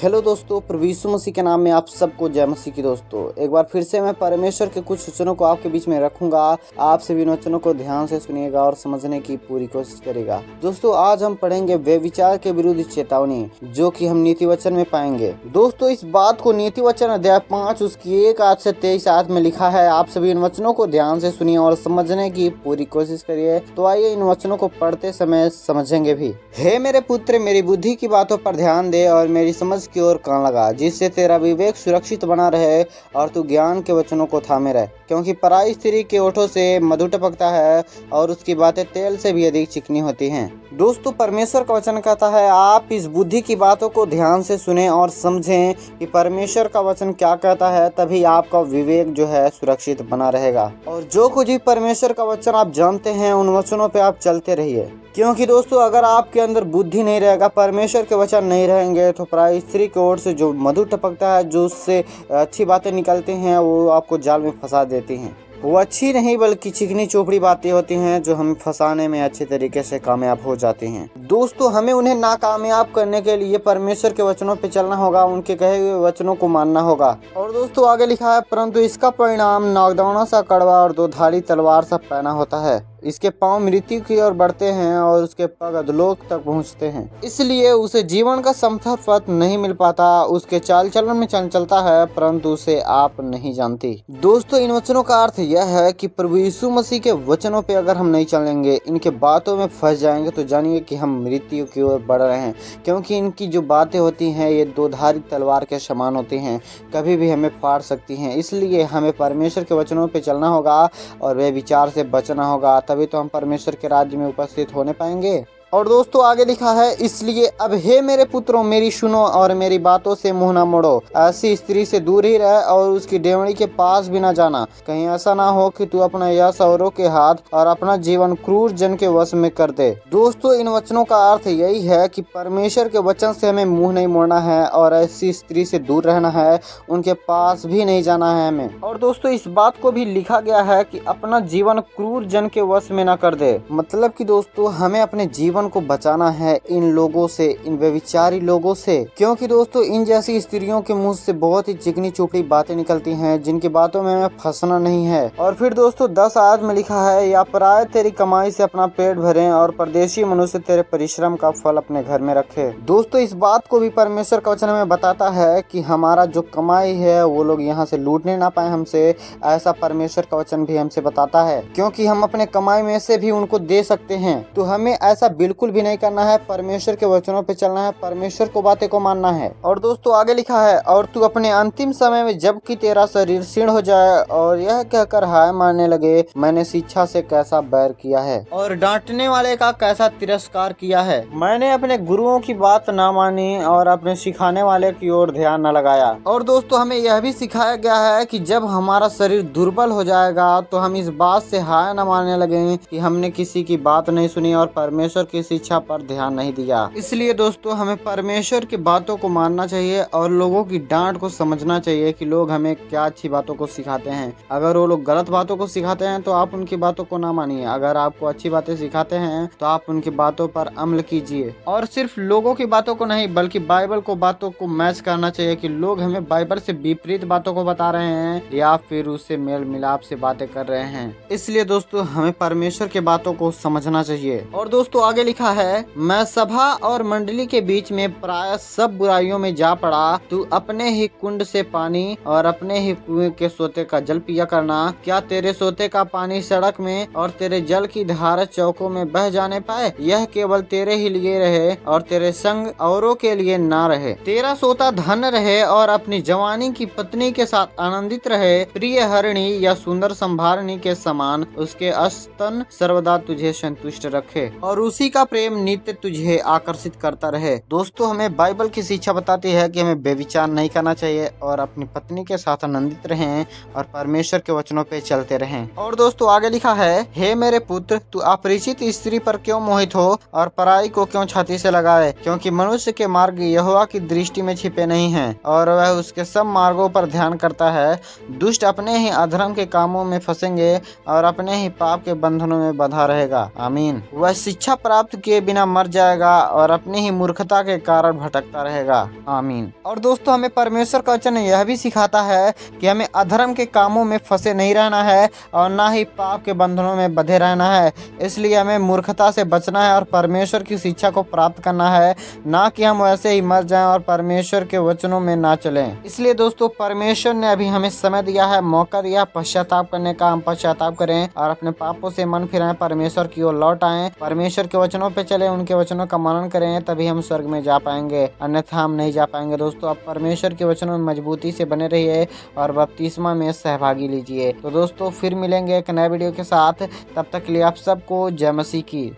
Hello दोस्तों, प्रभु यीशु मसीह के नाम में आप सबको जय मसीह की। दोस्तों एक बार फिर से मैं परमेश्वर के कुछ वचनों को आपके बीच में रखूंगा। आप सभी इन वचनों को ध्यान से सुनिएगा और समझने की पूरी कोशिश करेगा। दोस्तों आज हम पढ़ेंगे व्यभिचार के विरुद्ध चेतावनी, जो कि हम नीति वचन में पाएंगे। दोस्तों इस बात को नीति वचन अध्याय 5 उसकी 1 आयत से 23 आयत में लिखा है। आप सभी इन वचनों को ध्यान से सुनिए और समझने की पूरी कोशिश करिए। तो आइए इन वचनों को पढ़ते समय समझेंगे भी। हे मेरे पुत्र, मेरी बुद्धि की बातों पर ध्यान दे और मेरी समझ की ओर कान लगा, जिससे तेरा विवेक सुरक्षित बना रहे और तू ज्ञान के वचनों को थामे रहे। क्योंकि पराई स्त्री के ओठों से मधु टपकता है और उसकी बातें तेल से भी अधिक चिकनी होती हैं। दोस्तों परमेश्वर का वचन कहता है आप इस बुद्धि की बातों को ध्यान से सुने और समझें कि परमेश्वर का वचन क्या कहता है, तभी आपका विवेक जो है सुरक्षित बना रहेगा। और जो कुछ भी परमेश्वर का वचन आप जानते हैं उन वचनों पे आप चलते रहिए। क्योंकि दोस्तों अगर आपके अंदर बुद्धि नहीं रहेगा, परमेश्वर के वचन नहीं रहेंगे, तो पराई स्त्री की ओर से जो मधु टपकता है, जो उससे अच्छी बातें निकलती हैं, वो आपको जाल में फंसा देती हैं। वो अच्छी नहीं बल्कि चिकनी चोपड़ी बातें होती हैं जो हमें फंसाने में अच्छे तरीके से कामयाब हो जाती हैं। दोस्तों हमें उन्हें नाकामयाब करने के लिए परमेश्वर के वचनों पे चलना होगा, उनके कहे हुए वचनों को मानना होगा। और दोस्तों आगे लिखा है, परंतु इसका परिणाम नागदौना सा कड़वा और दो धारी तलवार सा पैना होता है। इसके पांव मृत्यु की ओर बढ़ते हैं और उसके पग अधोलोक तक पहुंचते हैं, इसलिए उसे जीवन का समथर पथ नहीं मिल पाता। उसके चाल चलन में चंचलता है, परंतु उसे आप नहीं जानती। दोस्तों इन वचनों का अर्थ यह है कि प्रभु यीशु मसीह के वचनों पे अगर हम नहीं चलेंगे, इनके बातों में फंस जाएंगे, तो जानिए कि हम मृत्यु की ओर बढ़ रहे हैं। क्योंकि इनकी जो बातें होती हैं ये दो धारी तलवार के समान होती हैं, कभी भी हमें फाड़ सकती हैं। इसलिए हमें परमेश्वर के वचनों पे चलना होगा और वे विचार से बचना होगा, तभी तो हम परमेश्वर के राज्य में उपस्थित होने पाएंगे। और दोस्तों आगे लिखा है, इसलिए अब हे मेरे पुत्रों मेरी सुनो और मेरी बातों से मुंह न मोड़ो। ऐसी स्त्री से दूर ही रह और उसकी डेवड़ी के पास भी न जाना। कहीं ऐसा ना हो कि तू अपना यश औरों के हाथ और अपना जीवन क्रूर जन के वश में कर दे। दोस्तों इन वचनों का अर्थ यही है कि परमेश्वर के वचन से हमें मुंह नहीं मोड़ना है और ऐसी स्त्री से दूर रहना है, उनके पास भी नहीं जाना है हमें। और दोस्तों इस बात को भी लिखा गया है कि अपना जीवन क्रूर जन के वश में न कर दे। मतलब कि दोस्तों हमें अपने जीवन को बचाना है इन लोगों से, इन व्यभिचारी लोगों से। क्योंकि दोस्तों इन जैसी स्त्रियों के मुंह से बहुत ही चिकनी चुपड़ी बातें निकलती हैं, जिनकी बातों में हमें फंसना नहीं है। और फिर दोस्तों 10 आयत में लिखा है, या पराये तेरी कमाई से अपना पेट भरें और परदेशी मनुष्य तेरे परिश्रम का फल अपने घर में रखे। दोस्तों इस बात को भी परमेश्वर का वचन हमें बताता है कि हमारा जो कमाई है वो लोग यहाँ से लूटने ना पाए हमसे। ऐसा परमेश्वर का वचन भी हमसे बताता है, क्योंकि हम अपने कमाई में से भी उनको दे सकते हैं। तो हमें ऐसा बिल्कुल भी नहीं करना है, परमेश्वर के वचनों पे चलना है, परमेश्वर को बातें को मानना है। और दोस्तों आगे लिखा है, और तू अपने अंतिम समय में जबकि तेरा शरीर क्षीण हो जाए और यह कहकर हाय मारने लगे, मैंने शिक्षा से कैसा बैर किया है और डांटने वाले का कैसा तिरस्कार किया है। मैंने अपने गुरुओं की बात ना मानी और अपने सिखाने वाले की ओर ध्यान न लगाया। और दोस्तों हमें यह भी सिखाया गया है कि जब हमारा शरीर दुर्बल हो जाएगा तो हम इस बात से हाय न मारने लगे कि हमने किसी की बात नहीं सुनी और परमेश्वर की शिक्षा पर ध्यान नहीं दिया। इसलिए दोस्तों हमें परमेश्वर की बातों को मानना चाहिए और लोगों की डांट को समझना चाहिए कि लोग हमें क्या अच्छी बातों को सिखाते हैं। अगर वो लोग गलत बातों को सिखाते हैं तो आप उनकी बातों को ना मानिए। अगर आपको अच्छी बातें सिखाते हैं तो आप उनकी बातों पर अमल कीजिए। और सिर्फ लोगों की बातों को नहीं बल्कि बाइबल को बातों को मैच करना चाहिए कि लोग हमें बाइबल से विपरीत बातों को बता रहे हैं या फिर उससे मेल मिलाप से बातें कर रहे हैं। इसलिए दोस्तों हमें परमेश्वर की बातों को समझना चाहिए। और दोस्तों आगे लिखा है, मैं सभा और मंडली के बीच में प्राय सब बुराइयों में जा पड़ा। तू अपने ही कुंड से पानी और अपने ही कुएं के सोते का जल पिया करना। क्या तेरे सोते का पानी सड़क में और तेरे जल की धारा चौकों में बह जाने पाए? यह केवल तेरे ही लिए रहे और तेरे संग औरों के लिए ना रहे। तेरा सोता धन रहे और अपनी जवानी की पत्नी के साथ आनंदित रहे। प्रिय हरिणी या सुंदर संभारणी के समान उसके स्तन सर्वदा तुझे संतुष्ट रखे और उसी का प्रेम नित्य तुझे आकर्षित करता रहे। दोस्तों हमें बाइबल की शिक्षा बताती है कि हमें बेविचार नहीं करना चाहिए और अपनी पत्नी के साथ आनंदित रहें और परमेश्वर के वचनों पे चलते रहें। और दोस्तों आगे लिखा है, हे मेरे पुत्र तू अपरिचित स्त्री पर क्यों मोहित हो और पराई को क्यों छाती से लगाए? क्योंकि मनुष्य के मार्ग यहोवा की दृष्टि में छिपे नहीं हैं और वह उसके सब मार्गों पर ध्यान करता है। दुष्ट अपने ही अधर्म के कामों में फंसेंगे और अपने ही पाप के बंधनों में बंधा रहेगा। आमीन। वह शिक्षा प्राप्त प्राप्त किए बिना मर जाएगा और अपनी ही मूर्खता के कारण भटकता रहेगा। आमीन। और दोस्तों, हमें परमेश्वर का वचन यह भी सिखाता है कि हमें अधर्म के कामों में फंसे नहीं रहना है और ना ही पाप के बंधनों में बंधे रहना है। इसलिए हमें मूर्खता से बचना है और परमेश्वर की शिक्षा को प्राप्त करना है, ना कि हम वैसे ही मर जाएं और परमेश्वर के वचनों में ना चलें। इसलिए दोस्तों, परमेश्वर ने अभी हमें समय दिया है, मौका दिया पश्चाताप करने का। हम पश्चाताप करें और अपने पापों से मन फिराएं, परमेश्वर की ओर लौट आएं, परमेश्वर के वचनों पे चले, उनके वचनों का मनन करें, तभी हम स्वर्ग में जा पाएंगे, अन्यथा हम नहीं जा पाएंगे। दोस्तों, आप परमेश्वर के वचनों में मजबूती से बने रहिए और बपतिस्मा में सहभागी लीजिए। तो दोस्तों, फिर मिलेंगे एक नए वीडियो के साथ। तब तक के लिए आप सबको जय मसीह की।